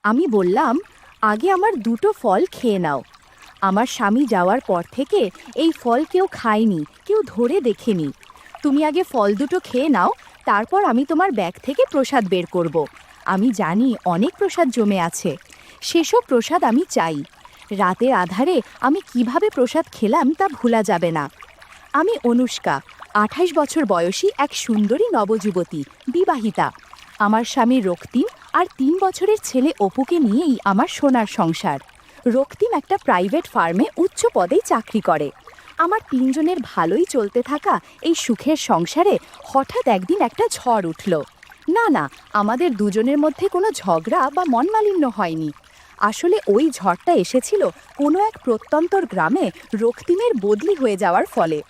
আমি বললাম, আগে আমার দুটো ফল খেয়ে নাও। আমার স্বামী যাওয়ার পর থেকে এই ফল কেউ খায়নি, কেউ ধরে দেখেনি। তুমি আগে ফল দুটো খেয়ে নাও, তারপর আমি তোমার ব্যাগ থেকে প্রসাদ বের করব। আমি জানি অনেক প্রসাদ জমে আছে, সেসব প্রসাদ আমি চাই। রাতের আধারে আমি কিভাবে প্রসাদ খেলাম তা ভোলা যাবে না। আমি অনুষ্কা, ২৮ বছর বয়সী এক সুন্দরী নবযুবতী, বিবাহিতা। আমার স্বামী রক্তিম আর ৩ বছরের ছেলে অপুকে নিয়েই আমার সোনার সংসার। রক্তিম একটা প্রাইভেট ফার্মে উচ্চ পদেই চাকরি করে। আমার ৩ জনের ভালোই চলতে থাকা এই সুখের সংসারে হঠাৎ একদিন একটা ঝড় উঠল। না না, আমাদের দুজনের মধ্যে কোনো ঝগড়া বা মনমালিন্য হয়নি। আসলে ওই ঝড়টা এসেছিল কোনো এক প্রত্যন্তর গ্রামে রক্তিমের বদলি হয়ে যাওয়ার ফলে।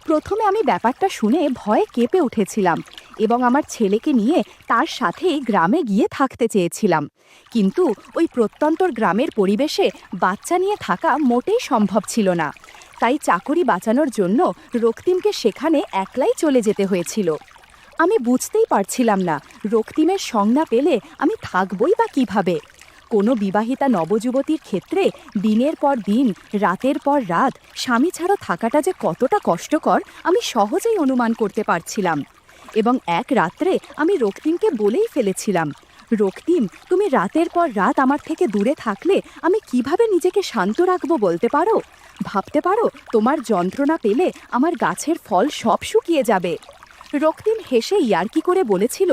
প্রথমে আমি ব্যাপারটা শুনে ভয়ে কেঁপে উঠেছিলাম এবং আমার ছেলেকে নিয়ে তার সাথেই গ্রামে গিয়ে থাকতে চেয়েছিলাম। কিন্তু ওই প্রত্যন্তর গ্রামের পরিবেশে বাচ্চা নিয়ে থাকা মোটেই সম্ভব ছিল না। তাই চাকরি বাঁচানোর জন্য রক্তিমকে সেখানে একলাই চলে যেতে হয়েছিল। আমি বুঝতেই পারছিলাম না রক্তিমের সংজ্ঞা পেলে আমি থাকবই বা কিভাবে। কোনো বিবাহিতা নবযুবতীর ক্ষেত্রে দিনের পর দিন, রাতের পর রাত স্বামী ছাড়া থাকাটা যে কতটা কষ্টকর আমি সহজেই অনুমান করতে পারছিলাম। এবং এক রাত্রে আমি রক্তিমকে বলেই ফেলেছিলাম, রক্তিম, তুমি রাতের পর রাত আমার থেকে দূরে থাকলে আমি কিভাবে নিজেকে শান্ত রাখবো বলতে পারো? ভাবতে পারো তোমার যন্ত্রণা পেলে আমার গাছের ফল সব শুকিয়ে যাবে। রক্তিম হেসে ইয়ার্কি করে বলেছিল,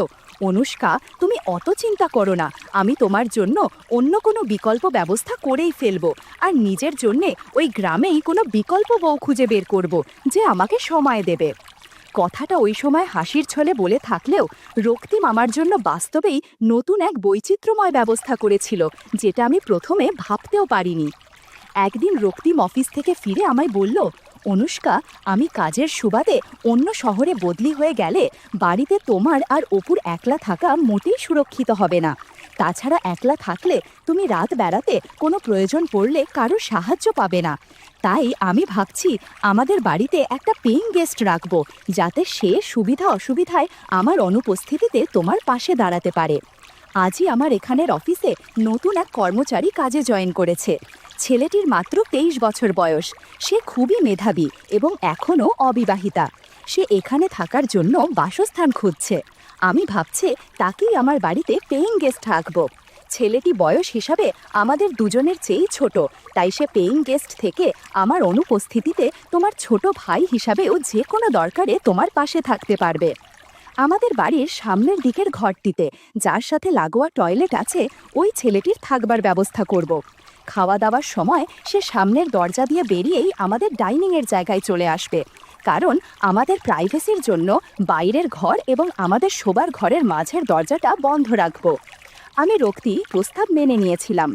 অনুষ্কা, তুমি অত চিন্তা করো না, আমি তোমার জন্য অন্য কোনো বিকল্প ব্যবস্থা করেই ফেলবো। আর নিজের জন্যে ওই গ্রামেই কোনো বিকল্প বউ খুঁজে বের করব, যে আমাকে সময় দেবে। কথাটা ওই সময় হাসির ছলে বলে থাকলেও রক্তিম আমার জন্য বাস্তবেই নতুন এক বৈচিত্র্যময় ব্যবস্থা করেছিল, যেটা আমি প্রথমে ভাবতেও পারিনি। একদিন রক্তিম অফিস থেকে ফিরে আমায় বলল, অনুষ্কা, আমি কাজের সুবাদে অন্য শহরে বদলি হয়ে গেলে বাড়িতে তোমার আর অপুর একলা থাকা মোটেই সুরক্ষিত হবে না। তাছাড়া একলা থাকলে তুমি রাত বেড়াতে কোনো প্রয়োজন পড়লে কারো সাহায্য পাবে না। তাই আমি ভাবছি আমাদের বাড়িতে একটা পেইং গেস্ট রাখবো, যাতে সে সুবিধা অসুবিধায় আমার অনুপস্থিতিতে তোমার পাশে দাঁড়াতে পারে। আজই আমার এখানের অফিসে নতুন এক কর্মচারী কাজে জয়েন করেছে। ছেলেটির মাত্র ২৩ বছর বয়স। সে খুবই মেধাবী এবং এখনও অবিবাহিতা। সে এখানে থাকার জন্য বাসস্থান খুঁজছে। আমি ভাবছি তাকেই আমার বাড়িতে পেইং গেস্ট রাখব। ছেলেটি বয়স হিসাবে আমাদের দুজনের চেয়েই ছোট, তাই সে পেইং গেস্ট থেকে আমার অনুপস্থিতিতে তোমার ছোট ভাই হিসাবেও যে কোনো দরকারে তোমার পাশে থাকতে পারবে। আমাদের বাড়ির সামনের দিকের ঘরটিতে, যার সাথে লাগোয়া টয়লেট আছে, ওই ছেলেটির থাকবার ব্যবস্থা করব। খাওয়া দাওয়ার সময় সে সামনের দরজা দিয়ে বেরিয়েই আমাদের ডাইনিংয়ের জায়গায় চলে আসবে, কারণ আমাদের প্রাইভেসির জন্য বাইরের ঘর এবং আমাদের শোবার ঘরের মাঝের দরজাটা বন্ধ রাখব। আমি প্রস্তাব মেনে নিয়েছিলাম।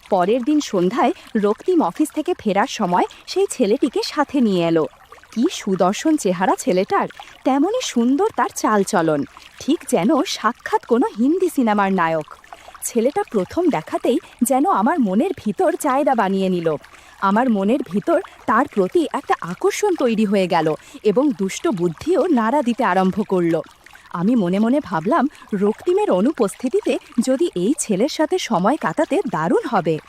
পরের দিন সন্ধ্যায় রক্তিম অফিস থেকে ফেরার সময় সেই ছেলেটিকে সাথে নিয়ে এলো। কি সুদর্শন চেহারা ছেলেটার, তেমনই সুন্দর তার চালচলন, ঠিক যেন সাক্ষাৎ কোনো হিন্দি সিনেমার নায়ক। ছেলেটা প্রথম দেখাতেই যেন আমার মনের ভিতর জায়গা বানিয়ে নিল। আমার মনের ভিতর তার প্রতি একটা আকর্ষণ তৈরি হয়ে গেল এবং দুষ্ট বুদ্ধিও নাড়া দিতে আরম্ভ করলো। আমি মনে মনে ভাবলাম, রক্তিমের অনুপস্থিতিতে যদি এই ছেলের সাথে সময় কাটাতে দারুণ হবে।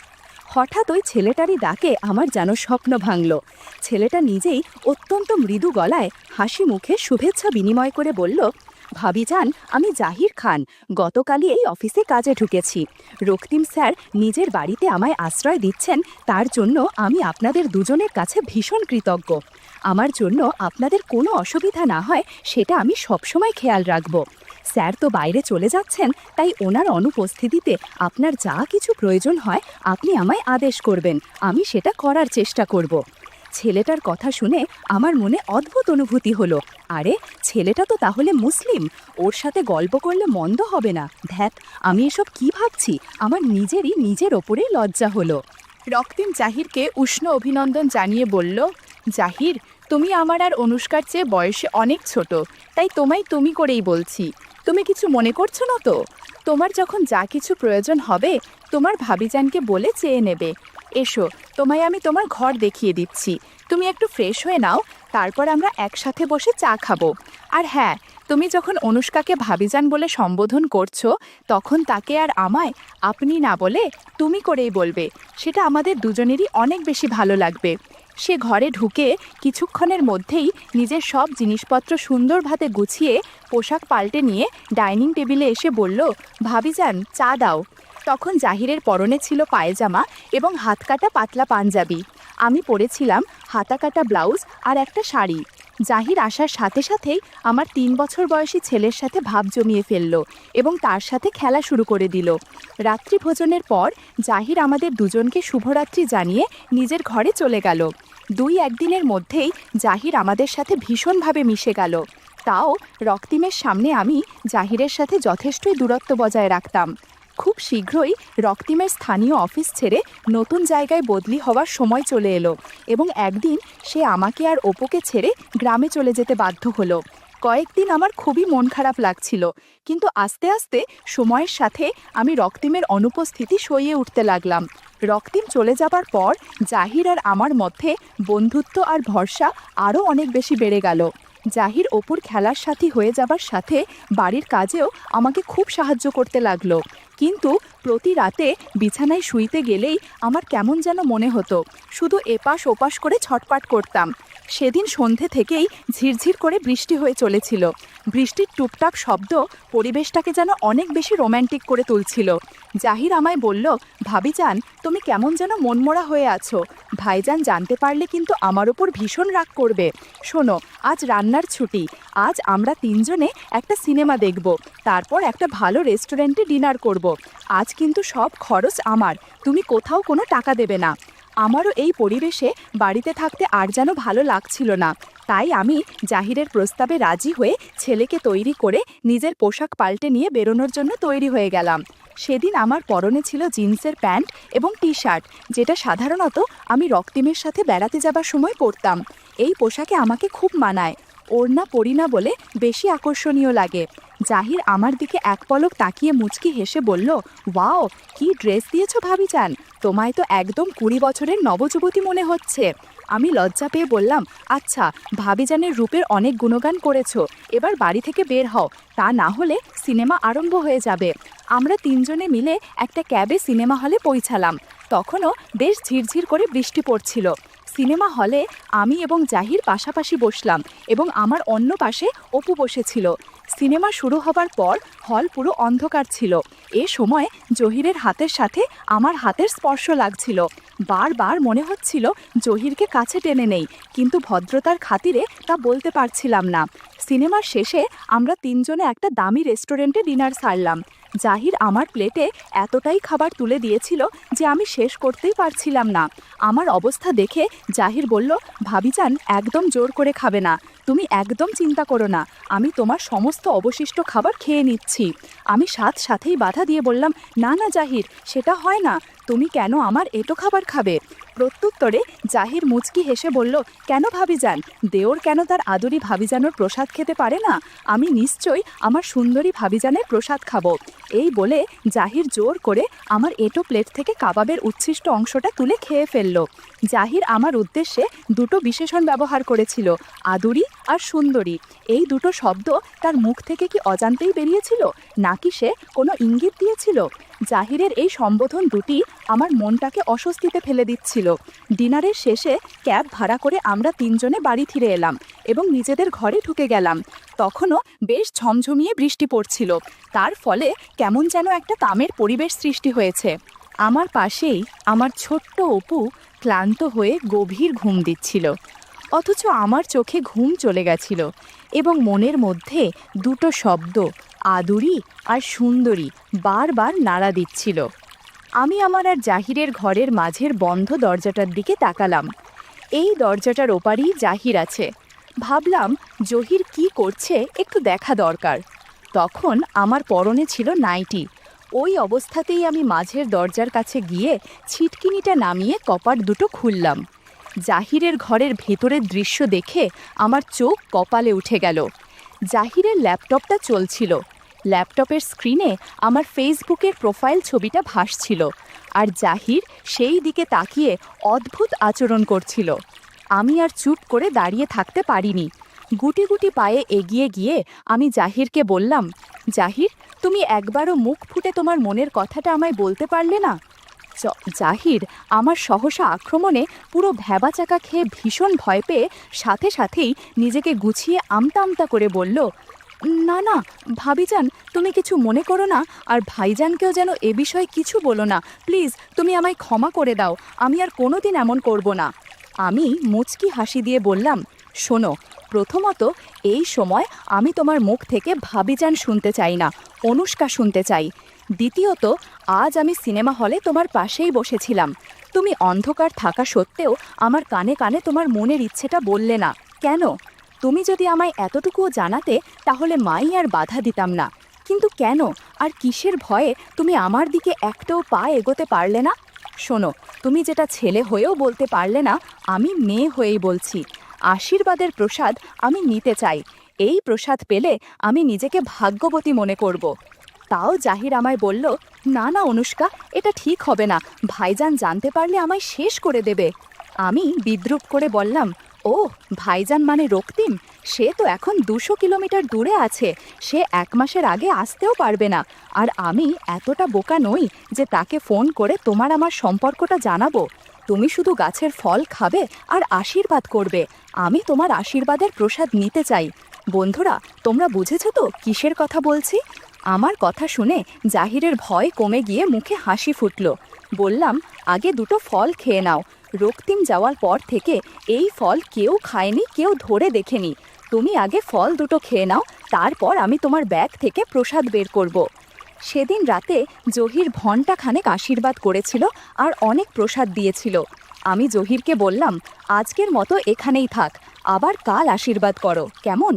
হঠাৎ ওই ছেলেটারই ডাকে আমার যেন স্বপ্ন ভাঙল। ছেলেটা নিজেই অত্যন্ত মৃদু গলায় হাসি মুখে শুভেচ্ছা বিনিময় করে বলল, ভাবিজান, আমি জাহির খান, গতকালই এই অফিসে কাজে ঢুকেছি। রক্তিম স্যার নিজের বাড়িতে আমায় আশ্রয় দিচ্ছেন, তার জন্য আমি আপনাদের দুজনের কাছে ভীষণ কৃতজ্ঞ। আমার জন্য আপনাদের কোনো অসুবিধা না হয় সেটা আমি সবসময় খেয়াল রাখব। স্যার তো বাইরে চলে যাচ্ছেন, তাই ওনার অনুপস্থিতিতে আপনার যা কিছু প্রয়োজন হয় আপনি আমায় আদেশ করবেন, আমি সেটা করার চেষ্টা করব। ছেলেটার কথা শুনে আমার মনে অদ্ভুত অনুভূতি হলো। আরে, ছেলেটা তো তাহলে মুসলিম, ওর সাথে গল্প করলে মন্দ হবে না। ধ্যাত, আমি এসব কি ভাবছি, আমার নিজের ওপরেই লজ্জা হলো। রক্তিম জাহিরকে উষ্ণ অভিনন্দন জানিয়ে বলল, জাহির, তুমি আমার আর অনুষ্কার চেয়ে বয়সে অনেক ছোট, তাই তোমায় তুমি করেই বলছি। তুমি কিছু মনে করছো না তো? তোমার যখন যা কিছু প্রয়োজন হবে তোমার ভাবিজানকে বলে চেয়ে নেবে। এসো, তোমায় আমি তোমার ঘর দেখিয়ে দিচ্ছি। তুমি একটু ফ্রেশ হয়ে নাও, তারপর আমরা একসাথে বসে চা খাবো। আর হ্যাঁ, তুমি যখন অনুষ্কাকে ভাবিজান বলে সম্বোধন করছো, তখন তাকে আর আমায় আপনি না বলে তুমি করেই বলবে। সেটা আমাদের দুজনেরই অনেক বেশি ভালো লাগবে। সে ঘরে ঢুকে কিছুক্ষণের মধ্যেই নিজের সব জিনিসপত্র সুন্দরভাবে গুছিয়ে পোশাক পাল্টে নিয়ে ডাইনিং টেবিলে এসে বলল, ভাবিজান চা দাও। তখন জাহিরের পরনে ছিল পায়জামা এবং হাতকাটা পাতলা পাঞ্জাবি। আমি পরেছিলাম হাতাকাটা ব্লাউজ আর একটা শাড়ি। জাহির আসার সাথে সাথেই আমার 3 বছর বয়সী ছেলের সাথে ভাব জমিয়ে ফেলল এবং তার সাথে খেলা শুরু করে দিল। রাত্রি ভোজনের পর জাহির আমাদের দুজনকে শুভরাত্রি জানিয়ে নিজের ঘরে চলে গেল। 2-1 দিনের মধ্যেই জাহির আমাদের সাথে ভীষণভাবে মিশে গেল। তাও রক্তিমের সামনে আমি জাহিরের সাথে যথেষ্টই দূরত্ব বজায় রাখতাম। খুব শীঘ্রই রক্তিমের স্থানীয় অফিস ছেড়ে নতুন জায়গায় বদলি হওয়ার সময় চলে এলো এবং একদিন সে আমাকে আর অপুকে ছেড়ে গ্রামে চলে যেতে বাধ্য হলো। কয়েকদিন আমার খুবই মন খারাপ লাগছিল, কিন্তু আস্তে আস্তে সময়ের সাথে আমি রক্তিমের অনুপস্থিতি সইয়ে উঠতে লাগলাম। রক্তিম চলে যাবার পর জাহির আর আমার মধ্যে বন্ধুত্ব আর ভরসা আরও অনেক বেশি বেড়ে গেল। জাহির অপুর খেলার সাথী হয়ে যাবার সাথে বাড়ির কাজেও আমাকে খুব সাহায্য করতে লাগলো। কিন্তু প্রতি রাতে বিছানায় শুইতে গেলেই আমার কেমন যেন মনে হতো, শুধু এপাশ ওপাশ করে ছটপাট করতাম। সেদিন সন্ধে থেকেই ঝিরঝির করে বৃষ্টি হয়ে চলেছিল। বৃষ্টির টুপটাপ শব্দ পরিবেশটাকে যেন অনেক বেশি রোম্যান্টিক করে তুলছিল। জাহির আমায় বলল, ভাবিজান তুমি কেমন যেন মনমরা হয়ে আছো। ভাইজান জানতে পারলে কিন্তু আমার ওপর ভীষণ রাগ করবে। শোনো, আজ রান্নার ছুটি। আজ আমরা 3 জনে একটা সিনেমা দেখব, তারপর একটা ভালো রেস্টুরেন্টে ডিনার করব। আজ কিন্তু সব খরচ আমার, তুমি কোথাও কোনো টাকা দেবে না। আমারও এই পরিবেশে বাড়িতে থাকতে আর যেন ভালো লাগছিল না। তাই আমি জাহিরের প্রস্তাবে রাজি হয়ে ছেলেকে তৈরি করে নিজের পোশাক পাল্টে নিয়ে বেরোনোর জন্য তৈরি হয়ে গেলাম। সেদিন আমার পরনে ছিল জিন্সের প্যান্ট এবং টি শার্ট, যেটা সাধারণত আমি রক্তিমের সাথে বেড়াতে যাবার সময় পরতাম। এই পোশাকে আমাকে খুব মানায়, ওড়না পরি না বলে বেশি আকর্ষণীয় লাগে। জাহির আমার দিকে এক পলক তাকিয়ে মুচকি হেসে বলল, ওয়াও, কি ড্রেস দিয়েছো ভাবিজান, তোমায় তো একদম 20 বছরের নবযুবতী মনে হচ্ছে। আমি লজ্জা পেয়ে বললাম, আচ্ছা, ভাবিজানের রূপের অনেক গুণগান করেছো, এবার বাড়ি থেকে বের হও, তা না হলে সিনেমা আরম্ভ হয়ে যাবে। আমরা 3 জনে মিলে একটা ক্যাবে সিনেমা হলে পৌঁছালাম। তখনও বেশ ঝিরঝির করে বৃষ্টি পড়ছিল। সিনেমা হলে আমি এবং জাহির পাশাপাশি বসলাম এবং আমার অন্য পাশে অপু বসেছিল। সিনেমা শুরু হবার পর হল পুরো অন্ধকার ছিল। এ সময় জহিরের হাতের সাথে আমার হাতের স্পর্শ লাগছিল। বারবার মনে হচ্ছিল জহিরকে কাছে টেনে নেই, কিন্তু ভদ্রতার খাতিরে তা বলতে পারছিলাম না। সিনেমার শেষে আমরা 3 জনে একটা দামি রেস্টুরেন্টে ডিনার সারলাম। জাহির আমার প্লেটে এতটাই খাবার তুলে দিয়েছিল যে আমি শেষ করতেই পারছিলাম না। আমার অবস্থা দেখে জাহির বলল, ভাবিজান একদম জোর করে খাবে না, তুমি একদম চিন্তা করো না, আমি তোমার সমস্ত অবশিষ্ট খাবার খেয়ে নিচ্ছি। আমি সাথেই বাধা দিয়ে বললাম, না না জাহির, সেটা হয় না, তুমি কেন আমার এটো খাবার খাবে? প্রত্যুত্তরে জাহির মুচকি হেসে বলল, কেন ভাবিজান, দেওর কেন তার আদরি ভাবিজানোর প্রসাদ খেতে পারে না? আমি নিশ্চয়ই আমার সুন্দরী ভাবিজানের প্রসাদ খাবো। এই বলে জাহির জোর করে আমার এটো প্লেট থেকে কাবাবের উচ্ছিষ্ট অংশটা তুলে খেয়ে ফেলল। জাহির আমার উদ্দেশ্যে 2টো বিশেষণ ব্যবহার করেছিল, আদুরি আর সুন্দরী। এই 2টো শব্দ তার মুখ থেকে কি অজান্তেই বেরিয়েছিল, নাকি সে কোনো ইঙ্গিত দিয়েছিল? জাহিরের এই সম্বোধন দুটি আমার মনটাকে অস্বস্তিতে ফেলে দিচ্ছিল। ডিনারের শেষে ক্যাব ভাড়া করে আমরা 3 জনে বাড়ি ফিরে এলাম এবং নিজেদের ঘরে ঢুকে গেলাম। তখনও বেশ ঝমঝমিয়ে বৃষ্টি পড়ছিল, তার ফলে কেমন যেন একটা তামের পরিবেশ সৃষ্টি হয়েছে। আমার পাশেই আমার ছোট্ট অপু ক্লান্ত হয়ে গভীর ঘুম দিচ্ছিল, অথচ আমার চোখে ঘুম চলে গেছিল এবং মনের মধ্যে 2টো শব্দ, আদুরি আর সুন্দরী, বারবার নাড়া দিচ্ছিল। আমি আমার আর জাহিরের ঘরের মাঝের বন্ধ দরজাটার দিকে তাকালাম। এই দরজাটার ওপারেই জাহির আছে। ভাবলাম জহির কি করছে একটু দেখা দরকার। তখন আমার পরনে ছিল নাইটি। ওই অবস্থাতেই আমি মাঝের দরজার কাছে গিয়ে ছিটকিনিটা নামিয়ে কপাট 2টো খুললাম। জাহিরের ঘরের ভেতরের দৃশ্য দেখে আমার চোখ কপালে উঠে গেল। জাহিরের ল্যাপটপটা চলছিল। ল্যাপটপের স্ক্রিনে আমার ফেসবুকের প্রোফাইল ছবিটা ভাসছিল, আর জাহির সেই দিকে তাকিয়ে অদ্ভুত আচরণ করছিল। আমি আর চুপ করে দাঁড়িয়ে থাকতে পারিনি। গুটি গুটি পায়ে এগিয়ে গিয়ে আমি জাহিরকে বললাম, জাহির, তুমি একবারও মুখ ফুটে তোমার মনের কথাটা আমায় বলতে পারলে না? জাহির আমার সহসা আক্রমণে পুরো ভ্যাবাচাকা খেয়ে ভীষণ ভয় পেয়ে সাথে সাথেই নিজেকে গুছিয়ে আমতা আমতা করে বলল, না না ভাবিজান, তুমি কিছু মনে করো না, আর ভাইজানকেও যেন এ বিষয়ে কিছু বলো না, প্লিজ তুমি আমায় ক্ষমা করে দাও, আমি আর কোনোদিন এমন করব না। আমি মুচকি হাসি দিয়ে বললাম, শোনো, প্রথমত এই সময় আমি তোমার মুখ থেকে ভাবিজান শুনতে চাই না, অনুষ্কা শুনতে চাই। দ্বিতীয়ত, আজ আমি সিনেমা হলে তোমার পাশেই বসেছিলাম, তুমি অন্ধকার থাকা সত্ত্বেও আমার কানে কানে তোমার মনের ইচ্ছেটা বললে না কেন? তুমি যদি আমায় এতটুকুও জানাতে তাহলে মাই আর বাধা দিতাম না, কিন্তু কেন আর কিসের ভয়ে তুমি আমার দিকে একটাও পা এগোতে পারলে না? শোনো, তুমি যেটা ছেলে হয়েও বলতে পারলে না, আমি মেয়ে হয়েই বলছি, আশীর্বাদের প্রসাদ আমি নিতে চাই। এই প্রসাদ পেলে আমি নিজেকে ভাগ্যবতী মনে করব। তাও জাহির আমায় বলল, না না অনুষ্কা, এটা ঠিক হবে না, ভাইজান জানতে পারলে আমায় শেষ করে দেবে। আমি বিদ্রূপ করে বললাম, ও ভাইজান মানে রক্তিম, সে তো এখন 200 কিলোমিটার দূরে আছে, সে 1 মাসের আগে আসতেও পারবে না, আর আমি এতটা বোকা নই যে তাকে ফোন করে তোমার আমার সম্পর্কটা জানাবো। তুমি শুধু গাছের ফল খাবে আর আশীর্বাদ করবে, আমি তোমার আশীর্বাদের প্রসাদ নিতে চাই। বন্ধুরা, তোমরা বুঝেছো তো কিসের কথা বলছি? আমার কথা শুনে জাহিরের ভয় কমে গিয়ে মুখে হাসি ফুটল। বললাম, আগে দুটো ফল খেয়ে নাও, রক্তিম যাওয়ার পর থেকে এই ফল কেউ খায়নি, কেউ ধরে দেখেনি। তুমি আগে ফল দুটো খেয়ে নাও, তারপর আমি তোমার ব্যাগ থেকে প্রসাদ বের করব। সেদিন রাতে জহির ঘণ্টাখানেক আশীর্বাদ করেছিল আর অনেক প্রসাদ দিয়েছিল। আমি জহিরকে বললাম, আজকের মতো এখানেই থাক, আবার কাল আশীর্বাদ করো, কেমন?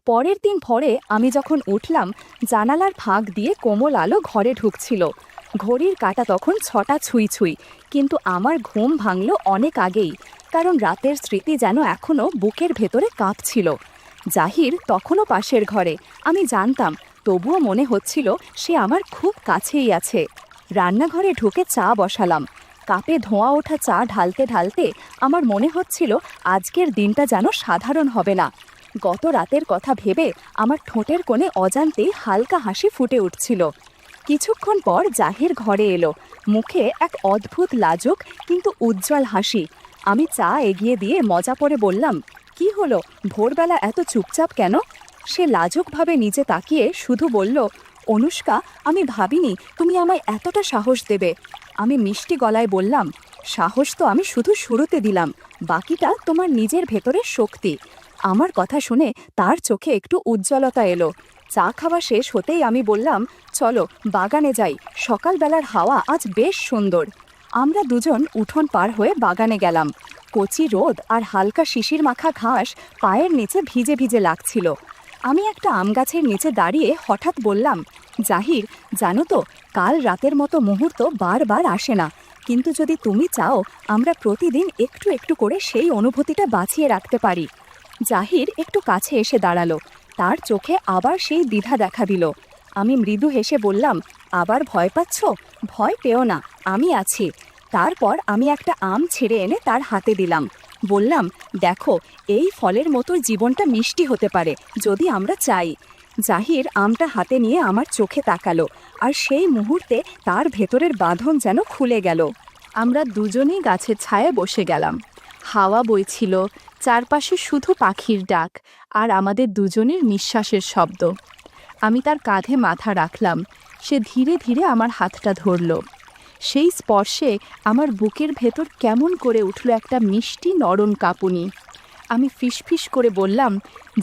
পরের দিন ভোরে আমি যখন উঠলাম, জানালার ফাঁক দিয়ে কোমল আলো ঘরে ঢুকছিল। ঘড়ির কাঁটা তখন 6টা ছুঁই ছুঁই, কিন্তু আমার ঘুম ভাঙল অনেক আগেই, কারণ রাতের স্মৃতি যেন এখনও বুকের ভেতরে কাঁপছিল। জাহির তখনও পাশের ঘরে, আমি জানতাম, তবুও মনে হচ্ছিল সে আমার খুব কাছেই আছে। রান্নাঘরে ঢুকে চা বসালাম। কাপে ধোঁয়া ওঠা চা ঢালতে ঢালতে আমার মনে হচ্ছিল আজকের দিনটা যেন সাধারণ হবে না। গত রাতের কথা ভেবে আমার ঠোঁটের কোণে অজান্তেই হালকা হাসি ফুটে উঠছিল। কিছুক্ষণ পর জাহির ঘরে এলো, মুখে এক অদ্ভুত লাজুক কিন্তু উজ্জ্বল হাসি। আমি চা এগিয়ে দিয়ে মজা করে বললাম, কি হলো, ভোরবেলা এত চুপচাপ কেন? সে লাজুকভাবে নিচে তাকিয়ে শুধু বলল, অনুষ্কা, আমি ভাবিনি তুমি আমায় এতটা সাহস দেবে। আমি মিষ্টি গলায় বললাম, সাহস তো আমি শুধু শুরুতে দিলাম, বাকিটা তোমার নিজের ভেতরের শক্তি। আমার কথা শুনে তার চোখে একটু উজ্জ্বলতা এলো। চা খাওয়া শেষ হতেই আমি বললাম, চলো বাগানে যাই, সকালবেলার হাওয়া আজ বেশ সুন্দর। আমরা দুজন উঠোন পার হয়ে বাগানে গেলাম। কচি রোদ আর হালকা শিশির মাখা ঘাস পায়ের নিচে ভিজে ভিজে লাগছিল। আমি একটা আম গাছের নিচে দাঁড়িয়ে হঠাৎ বললাম, জাহির, জানো তো, কাল রাতের মতো মুহূর্ত বারবার আসে না, কিন্তু যদি তুমি চাও আমরা প্রতিদিন একটু একটু করে সেই অনুভূতিটা বাঁচিয়ে রাখতে পারি। জাহির একটু কাছে এসে দাঁড়ালো, তার চোখে আবার সেই দ্বিধা দেখা দিল। আমি মৃদু হেসে বললাম, আবার ভয় পাচ্ছ? ভয় পেও না, আমি আছি। তারপর আমি একটা আম ছিঁড়ে এনে তার হাতে দিলাম। বললাম, দেখো, এই ফলের মতো জীবনটা মিষ্টি হতে পারে যদি আমরা চাই। জাহির আমটা হাতে নিয়ে আমার চোখে তাকালো, আর সেই মুহূর্তে তার ভেতরের বাঁধন যেন খুলে গেল। আমরা দুজনেই গাছের ছায়ায় বসে গেলাম। হাওয়া বইছিল, চারপাশে শুধু পাখির ডাক আর আমাদের দুজনের নিঃশ্বাসের শব্দ। আমি তার কাঁধে মাথা রাখলাম, সে ধীরে ধীরে আমার হাতটা ধরল। সেই স্পর্শে আমার বুকের ভেতর কেমন করে উঠল একটা মিষ্টি নরম কাঁপুনি। আমি ফিসফিস করে বললাম,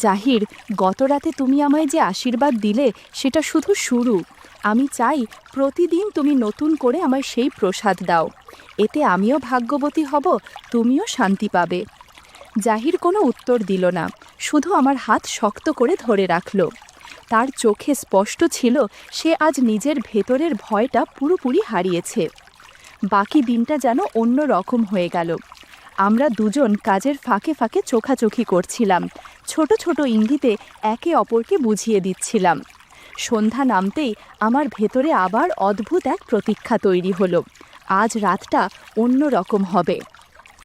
জাহির, গতরাতে তুমি আমায় যে আশীর্বাদ দিলে সেটা শুধু শুরু। আমি চাই প্রতিদিন তুমি নতুন করে আমায় সেই প্রসাদ দাও, এতে আমিও ভাগ্যবতী হব, তুমিও শান্তি পাবে। জাহির কোনো উত্তর দিল না, শুধু আমার হাত শক্ত করে ধরে রাখল। তার চোখে স্পষ্ট ছিল সে আজ নিজের ভেতরের ভয়টা পুরোপুরি হারিয়েছে। বাকি দিনটা যেন অন্য রকম হয়ে গেল। আমরা দুজন কাজের ফাঁকে ফাঁকে চোখাচোখি করছিলাম, ছোট ছোট ইঙ্গিতে একে অপরকে বুঝিয়ে দিচ্ছিলাম। সন্ধ্যা নামতেই আমার ভেতরে আবার অদ্ভুত এক প্রতীক্ষা তৈরি হলো। আজ রাতটা অন্য রকম হবে।